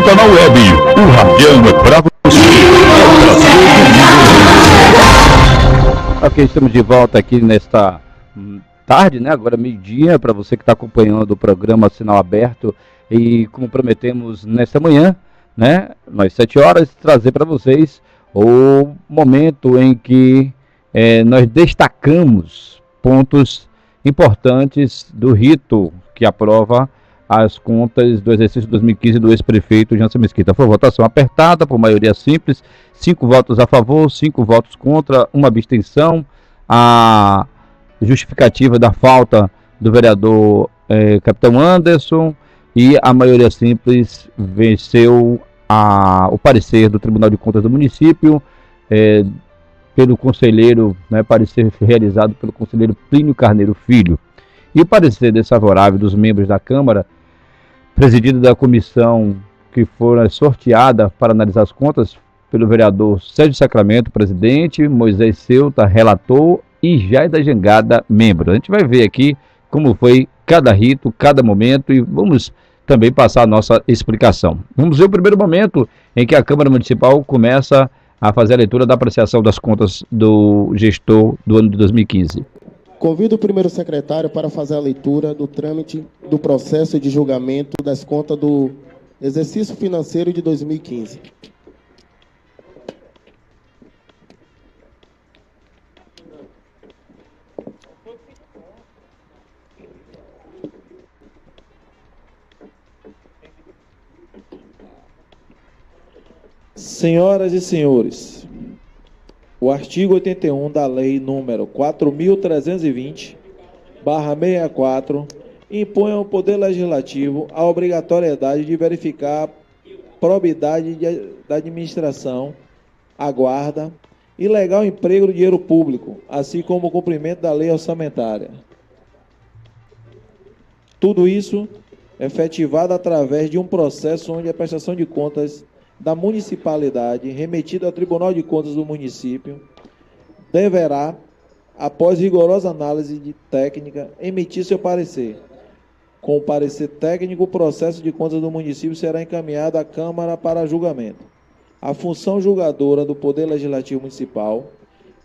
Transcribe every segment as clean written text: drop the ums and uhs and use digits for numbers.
Está na web, o Radião é pra você. Ok, estamos de volta aqui nesta tarde, né? Agora meio-dia, para você que está acompanhando o programa Sinal Aberto. E como prometemos nesta manhã, né? Nós 7 horas, trazer para vocês o momento em que nós destacamos pontos importantes do rito que aprova as contas do exercício 2015 do ex-prefeito Jansen Mesquita. Foi votação apertada, por maioria simples, 5 votos a favor, 5 votos contra, uma abstenção. A justificativa da falta do vereador Capitão Anderson, e a maioria simples venceu o parecer do Tribunal de Contas do município, pelo conselheiro, parecer realizado pelo conselheiro Plínio Carneiro Filho. E o parecer desfavorável dos membros da Câmara, presidido da comissão que foi sorteada para analisar as contas pelo vereador Sérgio Sacramento, presidente, Moisés Ceuta, relator, e Jair da Jangada, membro. A gente vai ver aqui como foi cada rito, cada momento, e vamos também passar a nossa explicação. Vamos ver o primeiro momento em que a Câmara Municipal começa a fazer a leitura da apreciação das contas do gestor do ano de 2015. Convido o primeiro secretário para fazer a leitura do trâmite do processo de julgamento das contas do exercício financeiro de 2015. Senhoras e senhores, o artigo 81 da Lei número 4.320/64 impõe ao Poder Legislativo a obrigatoriedade de verificar a probidade da administração, a guarda e legal emprego do dinheiro público, assim como o cumprimento da lei orçamentária. Tudo isso efetivado através de um processo onde a prestação de contas da municipalidade, remetida ao Tribunal de Contas do município, deverá, após rigorosa análise técnica, emitir seu parecer. Com o parecer técnico, o processo de contas do município será encaminhado à Câmara para julgamento. A função julgadora do Poder Legislativo Municipal,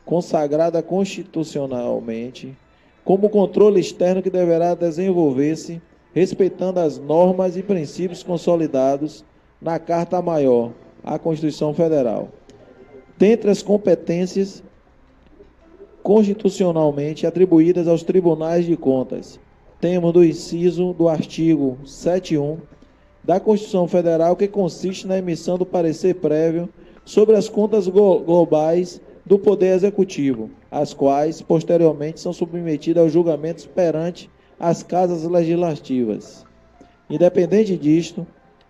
consagrada constitucionalmente, como controle externo que deverá desenvolver-se, respeitando as normas e princípios consolidados na Carta Maior, à Constituição Federal. Dentre as competências constitucionalmente atribuídas aos tribunais de contas, temos do inciso do artigo 71 da Constituição Federal, que consiste na emissão do parecer prévio sobre as contas globais do Poder Executivo, as quais, posteriormente, são submetidas aos julgamentos perante as casas legislativas. Independente disto,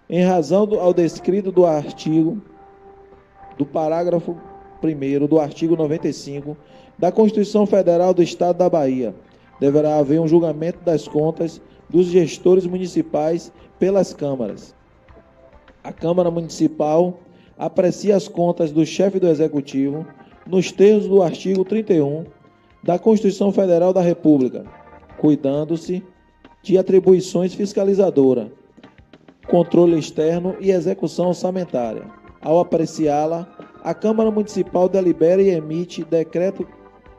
em razão ao descrito do artigo, do parágrafo 1º do artigo 95 da Constituição Federal do Estado da Bahia, deverá haver um julgamento das contas dos gestores municipais pelas câmaras. A Câmara Municipal aprecia as contas do chefe do Executivo nos termos do artigo 31 da Constituição Federal da República, cuidando-se de atribuições fiscalizadoras, controle externo e execução orçamentária. Ao apreciá-la, a Câmara Municipal delibera e emite decreto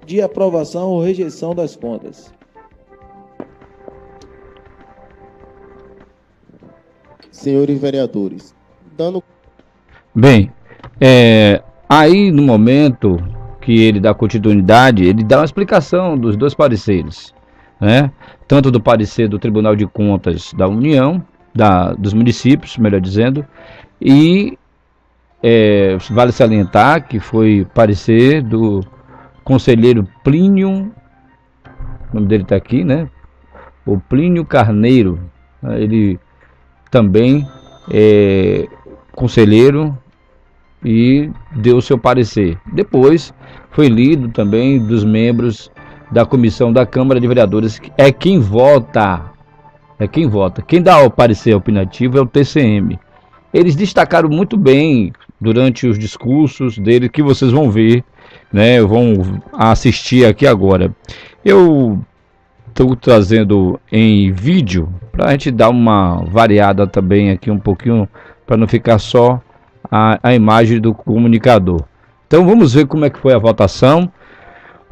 de aprovação ou rejeição das contas. Senhores vereadores, Bem, aí no momento que ele dá continuidade, ele dá uma explicação dos dois pareceres, né? Tanto do parecer do Tribunal de Contas da União, dos municípios, melhor dizendo, e vale salientar que foi parecer do conselheiro Plínio, o nome dele está aqui, né? O Plínio Carneiro, ele também é conselheiro e deu seu parecer. Depois foi lido também dos membros da comissão da Câmara de Vereadores, é quem vota. Quem dá o parecer opinativo é o TCM. Eles destacaram muito bem durante os discursos dele, que vocês vão ver, né? Vão assistir aqui agora. Eu estou trazendo em vídeo para a gente dar uma variada também aqui um pouquinho para não ficar só a imagem do comunicador. Então vamos ver como é que foi a votação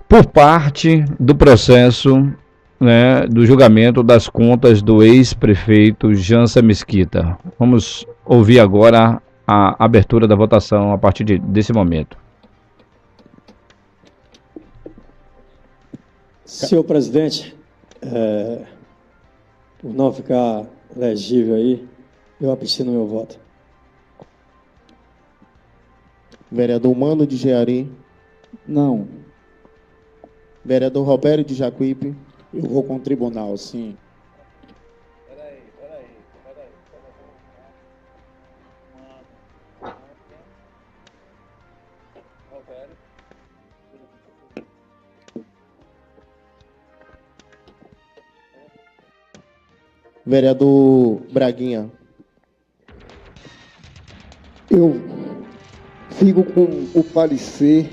por parte do processo, né, do julgamento das contas do ex-prefeito Jansen Mesquita. Vamos ouvir agora a abertura da votação a partir desse momento. Senhor presidente, por não ficar legível aí, eu abstino meu voto. Vereador Mano de Jeari. Não. Vereador Roberto de Jacuípe. Eu vou com o tribunal, sim. Vereador Braguinha. Eu fico com o parecer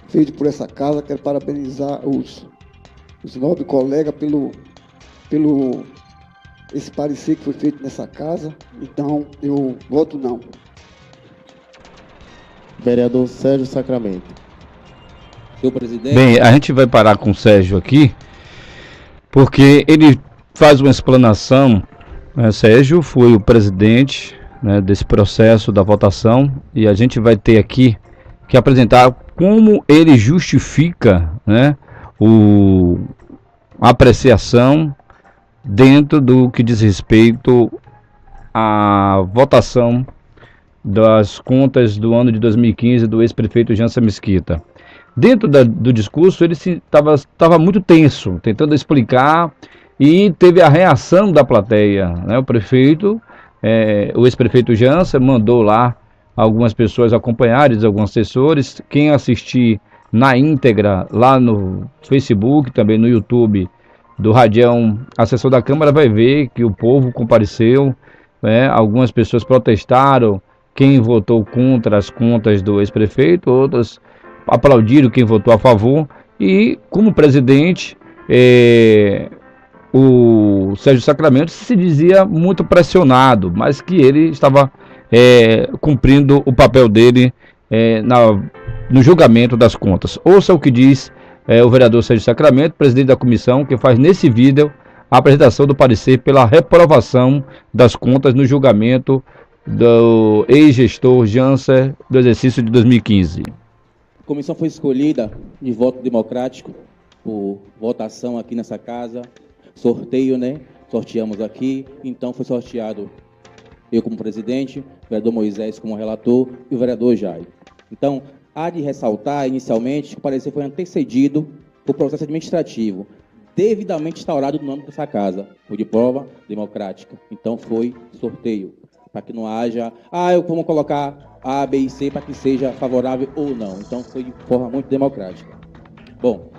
feito por essa casa. Quero parabenizar os nobres colegas pelo esse parecer que foi feito nessa casa. Então, eu voto não. Vereador Sérgio Sacramento. Senhor presidente. Bem, a gente vai parar com o Sérgio aqui, porque ele faz uma explanação. Sérgio foi o presidente, né, desse processo da votação, e a gente vai ter aqui que apresentar como ele justifica, né, a apreciação dentro do que diz respeito à votação das contas do ano de 2015 do ex-prefeito Jansen Mesquita. Dentro do discurso ele estava muito tenso, tentando explicar, e teve a reação da plateia, né? O prefeito, o ex-prefeito Jansen mandou lá algumas pessoas acompanharem, alguns assessores. Quem assistir na íntegra lá no Facebook, também no YouTube do Radião Assessor da Câmara, vai ver que o povo compareceu, né? Algumas pessoas protestaram quem votou contra as contas do ex-prefeito, outras aplaudiram quem votou a favor, e como presidente, o Sérgio Sacramento se dizia muito pressionado, mas que ele estava cumprindo o papel dele no julgamento das contas. Ouça o que diz o vereador Sérgio Sacramento, presidente da comissão, que faz nesse vídeo a apresentação do parecer pela reprovação das contas no julgamento do ex-gestor Jansen do exercício de 2015. A comissão foi escolhida de voto democrático, por votação aqui nessa casa, sorteio, né? Sorteamos aqui, então foi sorteado eu como presidente, o vereador Moisés como relator e o vereador Jair. Então, há de ressaltar inicialmente que o parecer foi antecedido por processo administrativo, devidamente instaurado no âmbito dessa casa, foi de prova democrática. Então foi sorteio, para que não haja, eu vou colocar A, B e C para que seja favorável ou não. Então foi de forma muito democrática. Bom,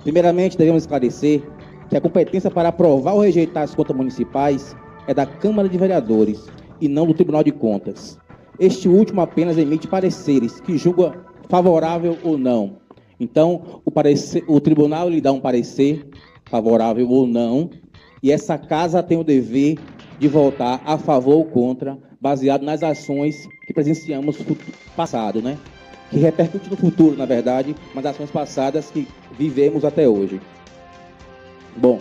primeiramente devemos esclarecer que a competência para aprovar ou rejeitar as contas municipais é da Câmara de Vereadores e não do Tribunal de Contas. Este último apenas emite pareceres que julga favorável ou não. Então, o tribunal lhe dá um parecer favorável ou não, e essa casa tem o dever de votar a favor ou contra, baseado nas ações que presenciamos no passado, né? Que repercute no futuro, na verdade, mas ações passadas que vivemos até hoje. Bom,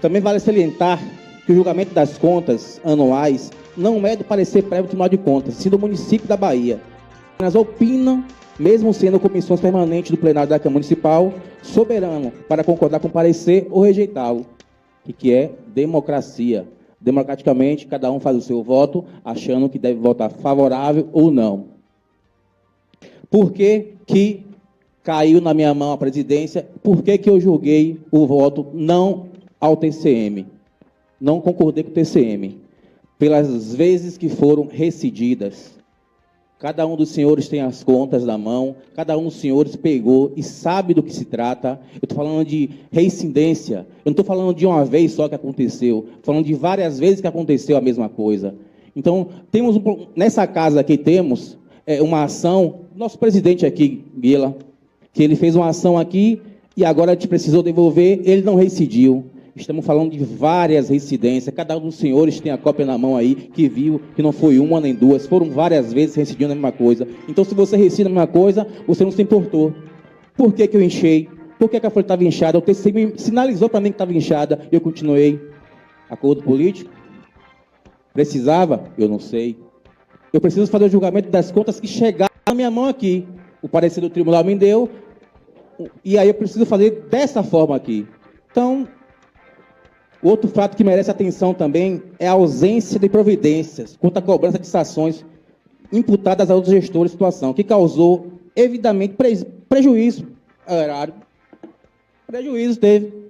também vale salientar que o julgamento das contas anuais não é do parecer prévio do Tribunal de Contas, sim do município da Bahia. Apenas opinam, mesmo sendo comissões permanentes do plenário da Câmara Municipal, soberano para concordar com o parecer ou rejeitá-lo, que é democracia. Democraticamente, cada um faz o seu voto, achando que deve votar favorável ou não. Por que que caiu na minha mão a presidência? Por que que eu julguei o voto não ao TCM? Não concordei com o TCM. Pelas vezes que foram rescindidas. Cada um dos senhores tem as contas na mão, cada um dos senhores pegou e sabe do que se trata. Eu estou falando de reincidência, eu não estou falando de uma vez só que aconteceu, estou falando de várias vezes que aconteceu a mesma coisa. Então, temos nessa casa aqui temos uma ação, nosso presidente aqui, Guila, que ele fez uma ação aqui e agora a gente precisou devolver, ele não reincidiu. Estamos falando de várias reincidências. Cada um dos senhores tem a cópia na mão aí, que viu que não foi uma nem duas, foram várias vezes reincidindo a mesma coisa. Então, se você reincide a mesma coisa, você não se importou. Por que eu inchei? Por que a folha estava inchada? O TCI me sinalizou para mim que estava inchada e eu continuei. Acordo político? Precisava? Eu não sei. Eu preciso fazer o julgamento das contas que chegaram na minha mão aqui. O parecer do tribunal me deu, e aí eu preciso fazer dessa forma aqui. Então, outro fato que merece atenção também é a ausência de providências quanto à cobrança de sanções imputadas a outros gestores de situação, que causou, evidentemente, prejuízo ao erário. Prejuízo teve.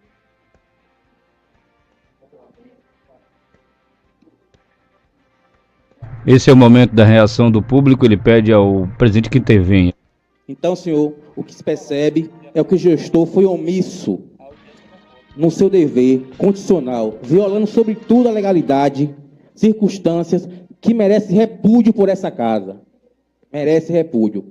Esse é o momento da reação do público, ele pede ao presidente que intervenha. Então, senhor, o que se percebe é que o gestor foi omisso no seu dever constitucional, violando sobretudo a legalidade, circunstâncias que merecem repúdio por essa casa. Merece repúdio.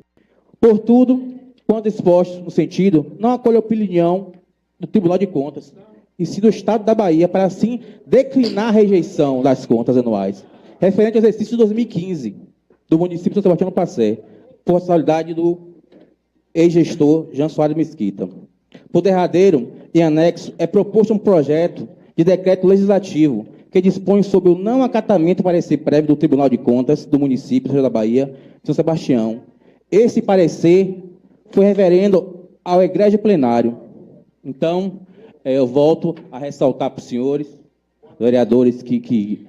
Por tudo, quando exposto no sentido, não acolhe a opinião do Tribunal de Contas, e sim do Estado da Bahia, para assim declinar a rejeição das contas anuais, referente ao exercício de 2015, do município de São Sebastião do Passé, por responsabilidade do ex-gestor Jean Soares Mesquita. Por derradeiro, em anexo, é proposto um projeto de decreto legislativo que dispõe sobre o não acatamento do parecer prévio do Tribunal de Contas do município da Bahia, São Sebastião. Esse parecer foi referendo ao egrégio plenário. Então, eu volto a ressaltar para os senhores, vereadores que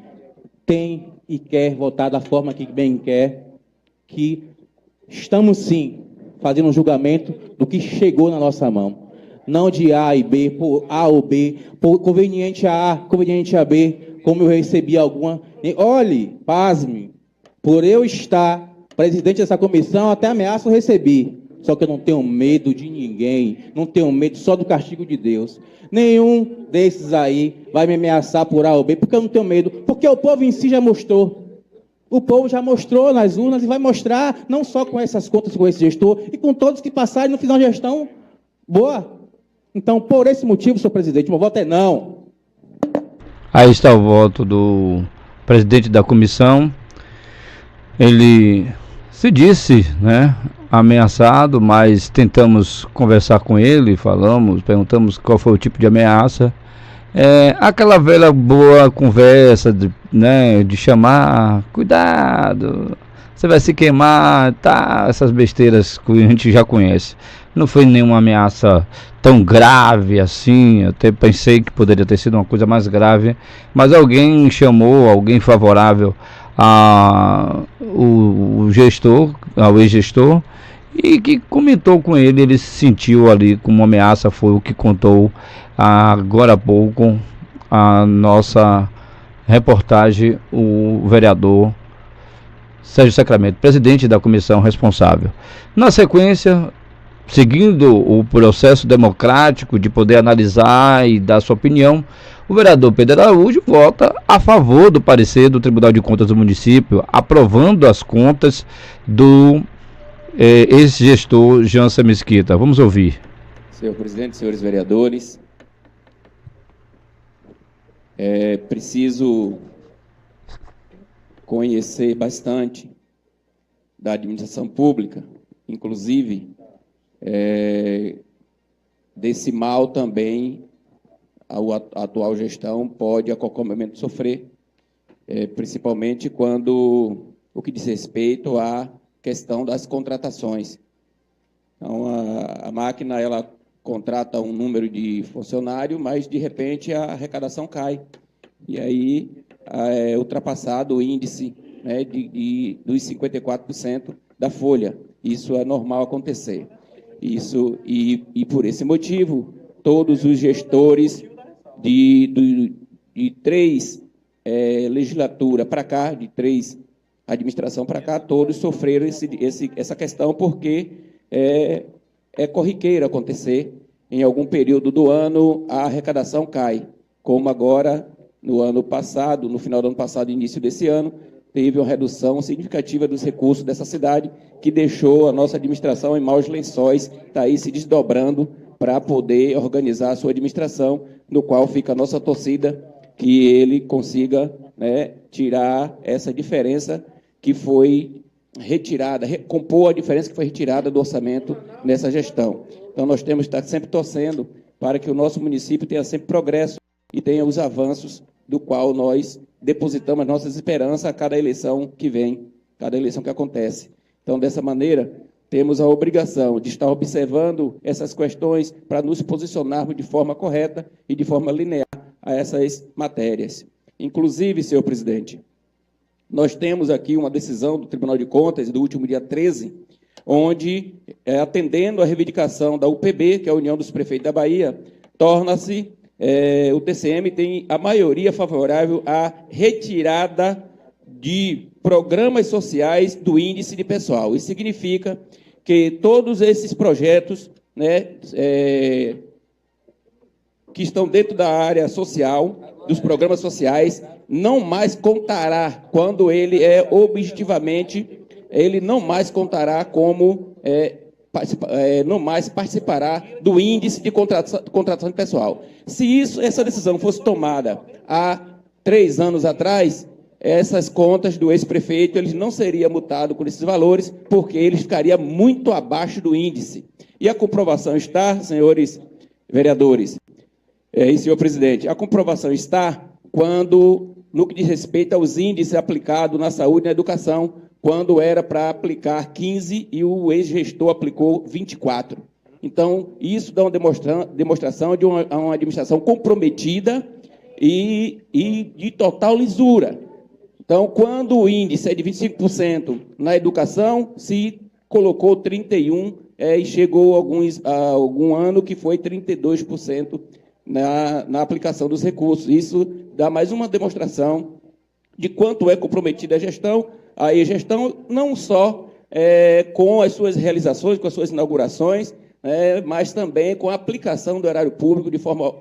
têm e quer votar da forma que bem quer, que estamos, sim, fazendo um julgamento do que chegou na nossa mão. Não de A e B, por A ou B, por conveniente a A, conveniente a B, como eu recebi alguma. Olhe, pasme, por eu estar presidente dessa comissão, até ameaça eu recebi. Só que eu não tenho medo de ninguém, não tenho medo só do castigo de Deus. Nenhum desses aí vai me ameaçar por A ou B, porque eu não tenho medo, porque o povo em si já mostrou. O povo já mostrou nas urnas e vai mostrar, não só com essas contas, com esse gestor, e com todos que passaram e não fizeram uma gestão boa. Então, por esse motivo, senhor presidente, meu voto é não. Aí está o voto do presidente da comissão. Ele se disse, né, ameaçado, mas tentamos conversar com ele, perguntamos qual foi o tipo de ameaça. Aquela velha boa conversa, de chamar, cuidado, você vai se queimar, tá, essas besteiras que a gente já conhece. Não foi nenhuma ameaça tão grave assim, até pensei que poderia ter sido uma coisa mais grave, mas alguém chamou, alguém favorável ao ex-gestor, e que comentou com ele, ele se sentiu ali como uma ameaça, foi o que contou agora há pouco a nossa reportagem, o vereador Sérgio Sacramento, presidente da comissão responsável. Na sequência, seguindo o processo democrático de poder analisar e dar sua opinião, o vereador Pedro Araújo vota a favor do parecer do Tribunal de Contas do município, aprovando as contas do ex-gestor Jansen Mesquita. Vamos ouvir. Senhor presidente, senhores vereadores, é preciso conhecer bastante da administração pública, inclusive desse mal também a atual gestão pode a qualquer momento sofrer, principalmente quando o que diz respeito à questão das contratações. Então, a máquina, ela contrata um número de funcionário, mas, de repente, a arrecadação cai. E aí é ultrapassado o índice, né, dos 54% da folha. Isso é normal acontecer. E por esse motivo, todos os gestores de três legislatura para cá, de três administração para cá, todos sofreram essa questão, porque é corriqueiro acontecer. Em algum período do ano, a arrecadação cai, como agora, no ano passado, no final do ano passado e início desse ano, teve uma redução significativa dos recursos dessa cidade, que deixou a nossa administração em maus lençóis, está aí se desdobrando para poder organizar a sua administração, no qual fica a nossa torcida, que ele consiga, né, tirar essa diferença que foi retirada, compor a diferença que foi retirada do orçamento nessa gestão. Então, nós temos que estar sempre torcendo para que o nosso município tenha sempre progresso e tenha os avanços do qual nós depositamos as nossas esperanças a cada eleição que vem, cada eleição que acontece. Então, dessa maneira, temos a obrigação de estar observando essas questões para nos posicionarmos de forma correta e de forma linear a essas matérias. Inclusive, senhor presidente, nós temos aqui uma decisão do Tribunal de Contas do último dia 13, onde, atendendo à reivindicação da UPB, que é a União dos Prefeitos da Bahia, torna-se, o TCM tem a maioria favorável à retirada de programas sociais do índice de pessoal. Isso significa que todos esses projetos, né, que estão dentro da área social, dos programas sociais, não mais contará, quando ele é objetivamente, ele não mais contará como, não mais participará do índice de contratação de pessoal. Se essa decisão fosse tomada há 3 anos atrás, essas contas do ex-prefeito, ele não seria multado com esses valores, porque ele ficaria muito abaixo do índice. E a comprovação está, senhores vereadores, e senhor presidente, a comprovação está quando, no que diz respeito aos índices aplicados na saúde e na educação, quando era para aplicar 15 e o ex-gestor aplicou 24. Então, isso dá uma demonstração de uma administração comprometida e de total lisura. Então, quando o índice é de 25% na educação, se colocou 31%, e chegou a algum ano que foi 32% na aplicação dos recursos. Isso dá mais uma demonstração de quanto é comprometida a gestão, não só com as suas realizações, com as suas inaugurações, mas também com a aplicação do erário público de forma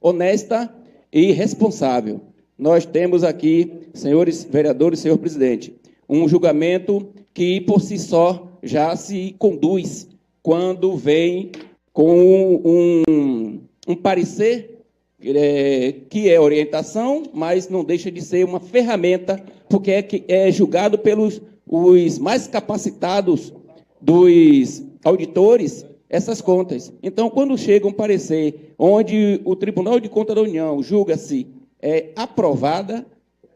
honesta e responsável. Nós temos aqui, senhores vereadores, senhor presidente, um julgamento que, por si só, já se conduz quando vem com um parecer que é orientação, mas não deixa de ser uma ferramenta, porque é julgado pelos os mais capacitados dos auditores essas contas. Então, quando chega um parecer onde o Tribunal de Contas da União julga-se aprovada,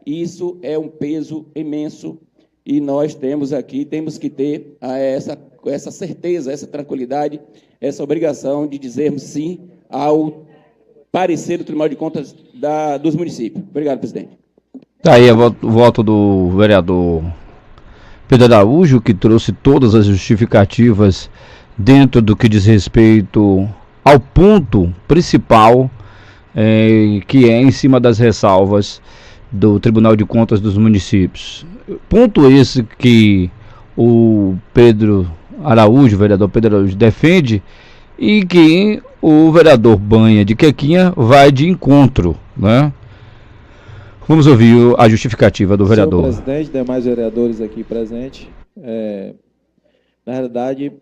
isso é um peso imenso e nós temos que ter essa certeza, essa tranquilidade, essa obrigação de dizermos sim ao parecer do Tribunal de Contas dos municípios. Obrigado, presidente. Tá aí o voto do vereador Pedro Araújo, que trouxe todas as justificativas dentro do que diz respeito ao ponto principal, que é em cima das ressalvas do Tribunal de Contas dos municípios. Ponto esse que o vereador Pedro Araújo defende e que o vereador Banha de Quequinha vai de encontro, né? Vamos ouvir a justificativa do vereador. Senhor presidente, demais vereadores aqui presentes, na realidade,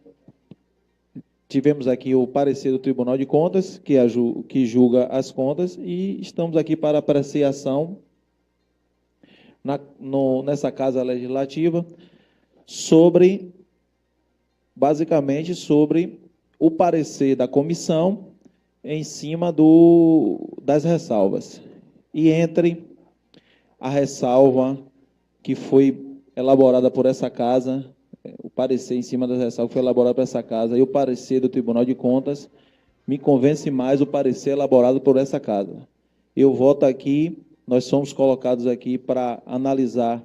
tivemos aqui o parecer do Tribunal de Contas, que julga as contas, e estamos aqui para apreciação nessa Casa Legislativa basicamente sobre o parecer da comissão em cima das ressalvas. E entre a ressalva que foi elaborada por essa casa, o parecer em cima das ressalvas que foi elaborado por essa casa e o parecer do Tribunal de Contas, me convence mais o parecer elaborado por essa casa. Eu voto aqui, nós somos colocados aqui para analisar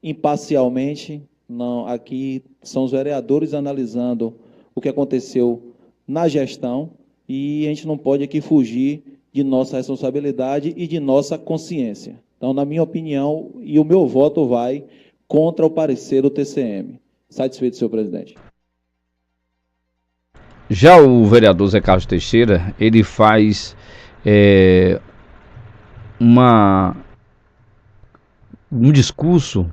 imparcialmente, não, aqui são os vereadores analisando o que aconteceu na gestão e a gente não pode aqui fugir de nossa responsabilidade e de nossa consciência. Então, na minha opinião, e o meu voto vai contra o parecer do TCM. Satisfeito, senhor presidente. Já o vereador Zé Carlos Teixeira, ele faz um discurso,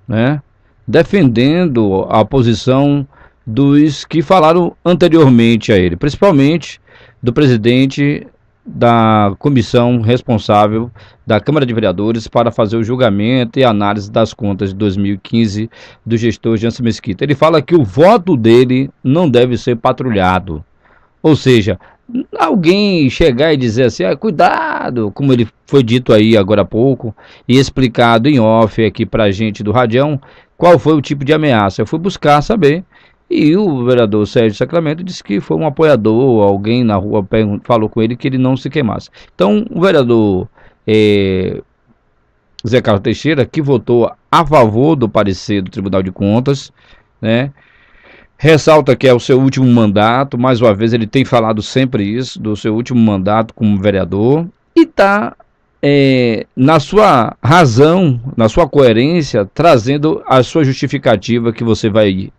né, defendendo a posição dos que falaram anteriormente a ele, principalmente do presidente da comissão responsável da Câmara de Vereadores para fazer o julgamento e análise das contas de 2015 do gestor Jansen Mesquita. Ele fala que o voto dele não deve ser patrulhado. Ou seja, alguém chegar e dizer assim, cuidado, como ele foi dito aí agora há pouco, e explicado em off aqui pra gente do Radião, qual foi o tipo de ameaça. Eu fui buscar saber, e o vereador Sérgio Sacramento disse que foi um apoiador, alguém na rua falou com ele que ele não se queimasse. Então, o vereador Zé Carlos Teixeira, que votou a favor do parecer do Tribunal de Contas, né, ressalta que é o seu último mandato, mais uma vez ele tem falado sempre isso, do seu último mandato como vereador, e está na sua razão, na sua coerência, trazendo a sua justificativa que você vai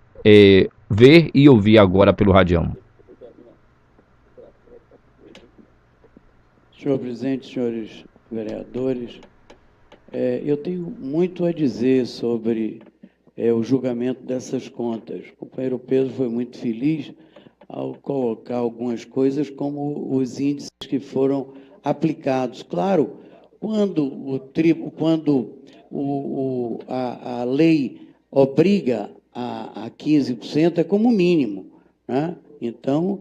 ver e ouvir agora pelo Radião. Senhor presidente, senhores vereadores, eu tenho muito a dizer sobre o julgamento dessas contas. O companheiro Pedro foi muito feliz ao colocar algumas coisas como os índices que foram aplicados. Claro, quando a lei obriga a 15%, é como mínimo, né? Então,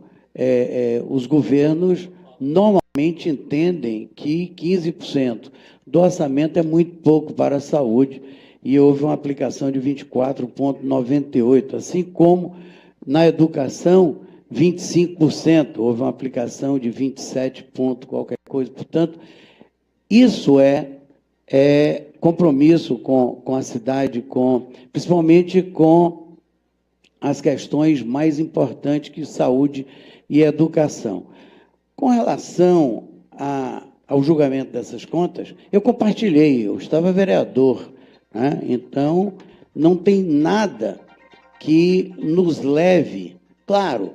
os governos normalmente entendem que 15% do orçamento é muito pouco para a saúde, e houve uma aplicação de 24,98%, assim como na educação, 25%, houve uma aplicação de 27 ponto qualquer coisa. Portanto, isso é compromisso com a cidade, principalmente com as questões mais importantes que saúde e educação. Com relação ao julgamento dessas contas, eu compartilhei, eu estava vereador, né? Então, não tem nada que nos leve, claro,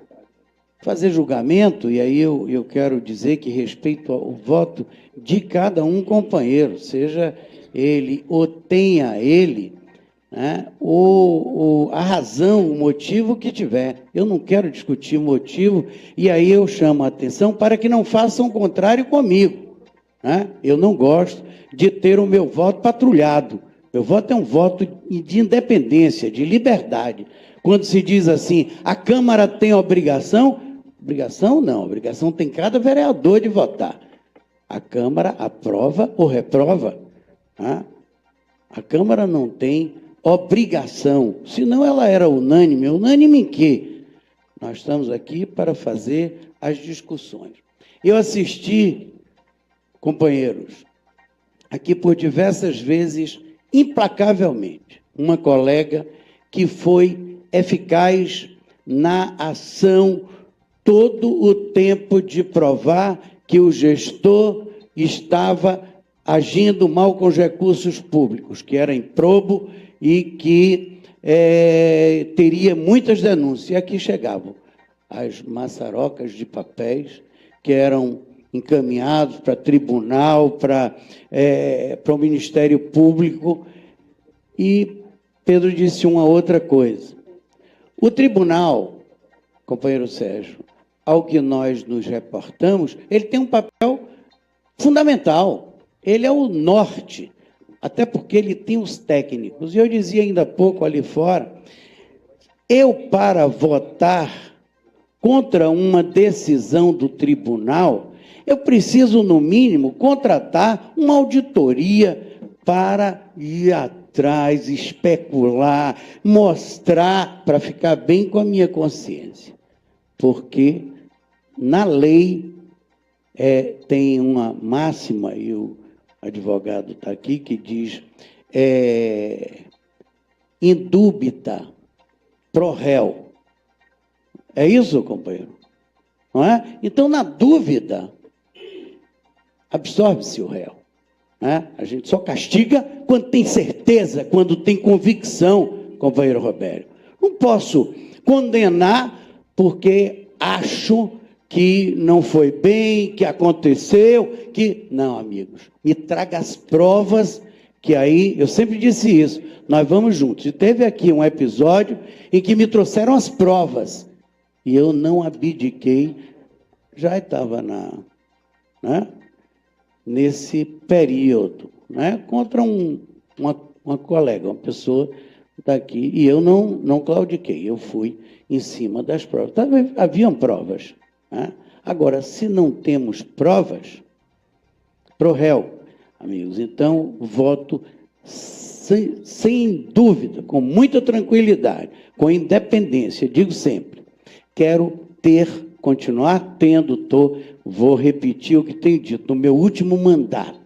fazer julgamento, e aí eu quero dizer que respeito ao voto de cada um companheiro, seja ele ou tenha ele, né, a razão, o motivo que tiver. Eu não quero discutir motivo, e aí eu chamo a atenção para que não façam o contrário comigo, né? Eu não gosto de ter o meu voto patrulhado. Meu voto é um voto de independência, de liberdade. Quando se diz assim, a Câmara tem obrigação não, obrigação tem cada vereador de votar. A Câmara aprova ou reprova. Tá? A Câmara não tem obrigação, senão ela era unânime. Unânime em quê? Nós estamos aqui para fazer as discussões. Eu assisti, companheiros, aqui por diversas vezes, implacavelmente, uma colega que foi eficaz na ação todo o tempo de provar que o gestor estava agindo mal com os recursos públicos, que era improbo e que teria muitas denúncias. E aqui chegavam as maçarocas de papéis que eram encaminhados para tribunal, para o Ministério Público. E Pedro disse uma outra coisa. O tribunal, companheiro Sérgio, ao que nós nos reportamos, ele tem um papel fundamental. Ele é o norte, até porque ele tem os técnicos. E eu dizia ainda há pouco ali fora, eu, para votar contra uma decisão do tribunal, eu preciso, no mínimo, contratar uma auditoria para ir atrás, especular, mostrar, para ficar bem com a minha consciência. Porque na lei tem uma máxima, e o advogado está aqui, que diz indúbita pro réu. É isso, companheiro? Não é? Então, na dúvida, absorve-se o réu. Né? A gente só castiga quando tem certeza, quando tem convicção, companheiro Robério. Não posso condenar porque acho que não foi bem, que aconteceu, que... Não, amigos, me traga as provas que aí, eu sempre disse isso, nós vamos juntos. E teve aqui um episódio em que me trouxeram as provas, e eu não abdiquei, já estava nesse período, contra uma colega, uma pessoa daqui, e eu não claudiquei, eu fui em cima das provas. Haviam provas. Agora, se não temos provas, pro réu, amigos, então voto sem dúvida, com muita tranquilidade, com independência, digo sempre, quero continuar tendo, vou repetir o que tenho dito, no meu último mandato,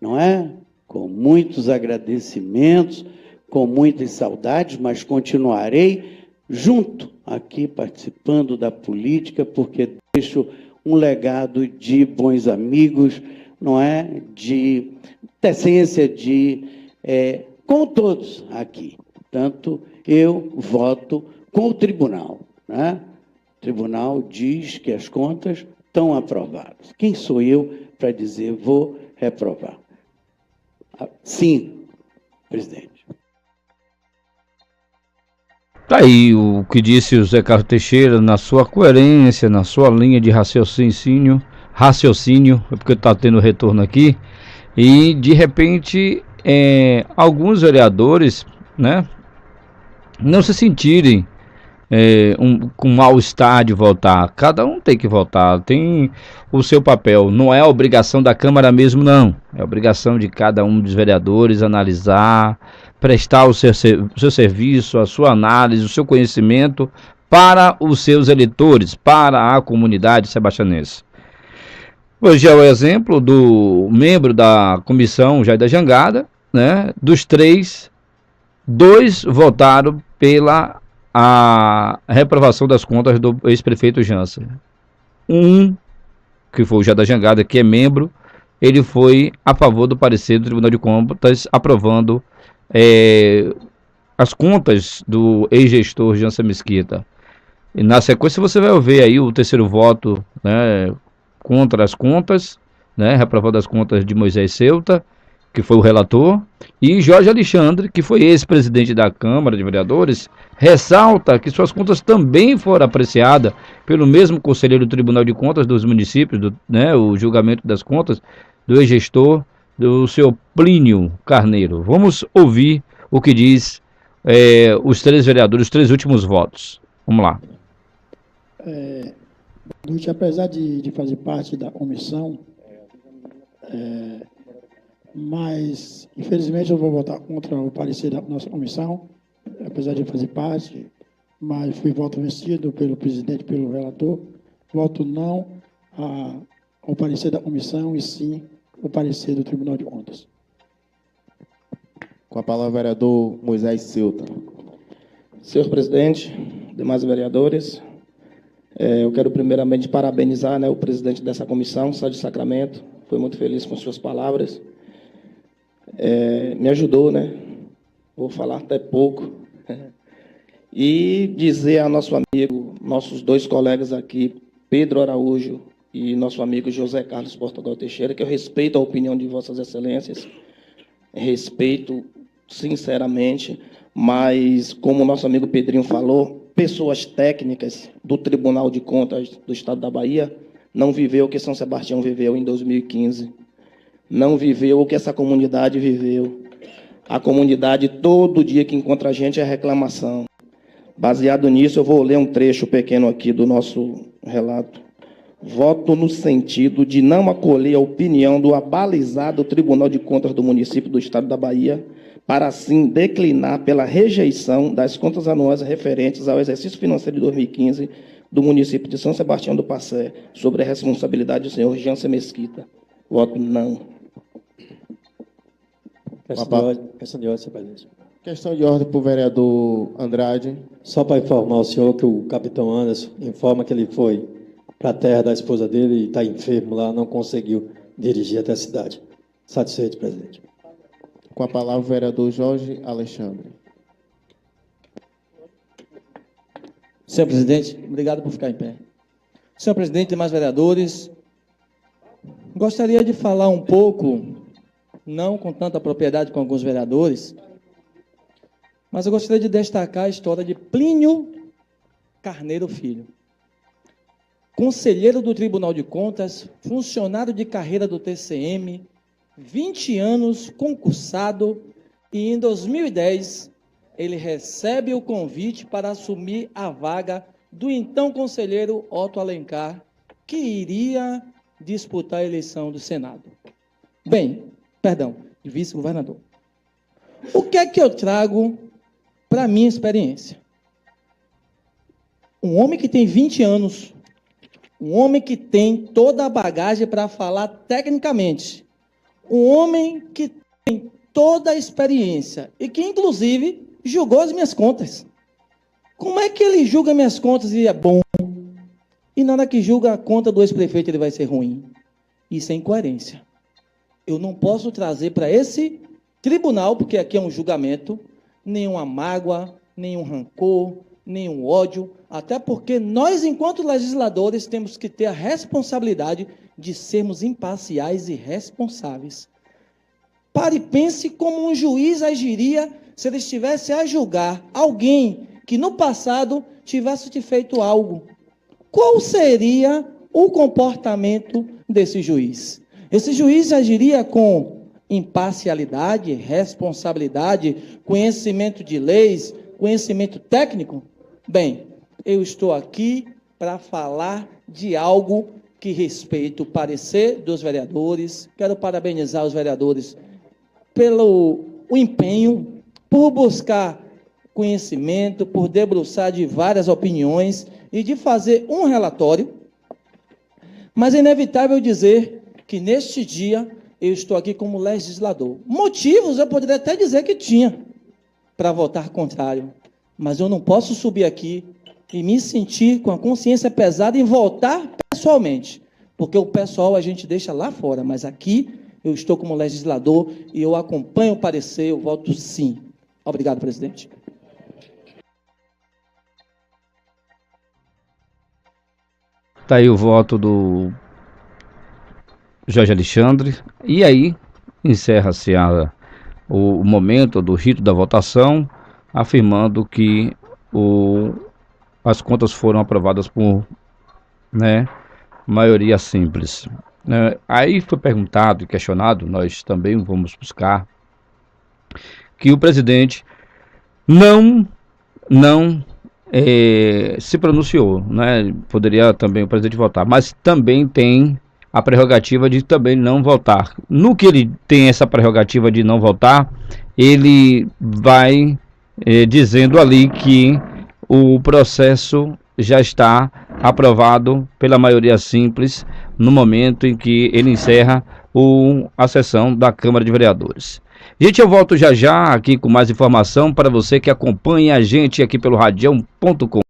não é? Com muitos agradecimentos, com muitas saudades, mas continuarei junto aqui, participando da política, porque deixo um legado de bons amigos, não é? De decência, com todos aqui. Portanto, eu voto com o tribunal, né? O tribunal diz que as contas estão aprovadas. Quem sou eu para dizer vou reprovar? Sim, presidente. Tá aí o que disse o Zé Carlos Teixeira, na sua coerência, na sua linha de raciocínio, é porque está tendo retorno aqui, e de repente alguns vereadores, né, não se sentirem com mal-estar de votar. Cada um tem que votar, tem o seu papel, não é a obrigação da Câmara mesmo, não, é a obrigação de cada um dos vereadores analisar, prestar o seu serviço, a sua análise, o seu conhecimento para os seus eleitores, para a comunidade sebastianense. Hoje é o exemplo do membro da comissão Jair da Jangada, né? Dos 3, 2 votaram pela a reprovação das contas do ex-prefeito Jansen. Que foi o Jair da Jangada, que é membro, ele foi a favor do parecer do Tribunal de Contas, aprovando as contas do ex-gestor Jansen Mesquita. E na sequência você vai ver aí o terceiro voto, né, contra as contas, né, reprovando as contas de Moisés Ceuta, que foi o relator, e Jorge Alexandre, que foi ex-presidente da Câmara de Vereadores, ressalta que suas contas também foram apreciadas pelo mesmo conselheiro do Tribunal de Contas dos municípios, o julgamento das contas do ex-gestor, do senhor Plínio Carneiro. Vamos ouvir o que diz os 3 vereadores, os 3 últimos votos. Vamos lá. Apesar de fazer parte da comissão, mas infelizmente eu vou votar contra o parecer da nossa comissão, apesar de fazer parte, mas fui voto vencido pelo presidente, pelo relator, voto não ao parecer da comissão e sim o parecer do Tribunal de Contas. Com a palavra, o vereador Moisés Ceuta. Senhor presidente, demais vereadores, eu quero primeiramente parabenizar o presidente dessa comissão, Sérgio Sacramento. Foi muito feliz com suas palavras. Me ajudou, Vou falar até pouco. E dizer a nosso amigo, nossos 2 colegas aqui, Pedro Araújo e nosso amigo José Carlos Portugal Teixeira, que eu respeito a opinião de vossas excelências, respeito sinceramente, mas como o nosso amigo Pedrinho falou, pessoas técnicas do Tribunal de Contas do Estado da Bahia não viveu o que São Sebastião viveu em 2015, não viveu o que essa comunidade viveu. A comunidade, todo dia que encontra a gente, é reclamação. Baseado nisso, eu vou ler um trecho pequeno aqui do nosso relato. Voto no sentido de não acolher a opinião do abalizado Tribunal de Contas do município do Estado da Bahia, para assim declinar pela rejeição das contas anuais referentes ao exercício financeiro de 2015 do município de São Sebastião do Passé, sobre a responsabilidade do senhor Jansen Mesquita. Voto não. Questão de ordem, senhor presidente. Questão de ordem para o vereador Andrade. Só para informar o senhor que o capitão Anderson informa que ele foi para a terra da esposa dele e está enfermo lá, não conseguiu dirigir até a cidade. Satisfeito, presidente. Com a palavra, o vereador Jorge Alexandre. Senhor presidente, obrigado por ficar em pé. Senhor presidente, demais vereadores, gostaria de falar um pouco não com tanta propriedade com alguns vereadores, mas eu gostaria de destacar a história de Plínio Carneiro Filho. Conselheiro do Tribunal de Contas, funcionário de carreira do TCM, 20 anos, concursado, e em 2010 ele recebe o convite para assumir a vaga do então conselheiro Otto Alencar, que iria disputar a eleição do Senado. De vice-governador. O que é que eu trago para a minha experiência? Um homem que tem 20 anos, um homem que tem toda a bagagem para falar tecnicamente, um homem que tem toda a experiência e que, inclusive, julgou as minhas contas. Como é que ele julga minhas contas e é bom? E na hora que julga a conta do ex-prefeito, ele vai ser ruim? Isso é incoerência. Eu não posso trazer para esse tribunal, porque aqui é um julgamento, nenhuma mágoa, nenhum rancor, nenhum ódio, até porque nós, enquanto legisladores, temos que ter a responsabilidade de sermos imparciais e responsáveis. Pare e pense como um juiz agiria se ele estivesse a julgar alguém que no passado tivesse te feito algo. Qual seria o comportamento desse juiz? Esse juiz agiria com imparcialidade, responsabilidade, conhecimento de leis, conhecimento técnico? Bem, eu estou aqui para falar de algo que respeita o parecer dos vereadores. Quero parabenizar os vereadores pelo empenho, por buscar conhecimento, por debruçar de várias opiniões e de fazer um relatório. Mas é inevitável dizer que neste dia eu estou aqui como legislador. Motivos eu poderia até dizer que tinha para votar contrário, mas eu não posso subir aqui e me sentir com a consciência pesada e votar pessoalmente, porque o pessoal a gente deixa lá fora, mas aqui eu estou como legislador e eu acompanho o parecer, eu voto sim. Obrigado, presidente. Está aí o voto do Jorge Alexandre. E aí encerra-se o momento do rito da votação, afirmando que as contas foram aprovadas por maioria simples. Aí foi perguntado e questionado, nós também vamos buscar, que o presidente não se pronunciou, poderia também o presidente votar, mas também tem a prerrogativa de também não votar. No que ele tem essa prerrogativa de não votar, ele vai dizendo ali que o processo já está aprovado pela maioria simples no momento em que ele encerra a sessão da Câmara de Vereadores. Gente, eu volto já aqui com mais informação para você que acompanha a gente aqui pelo radião.com.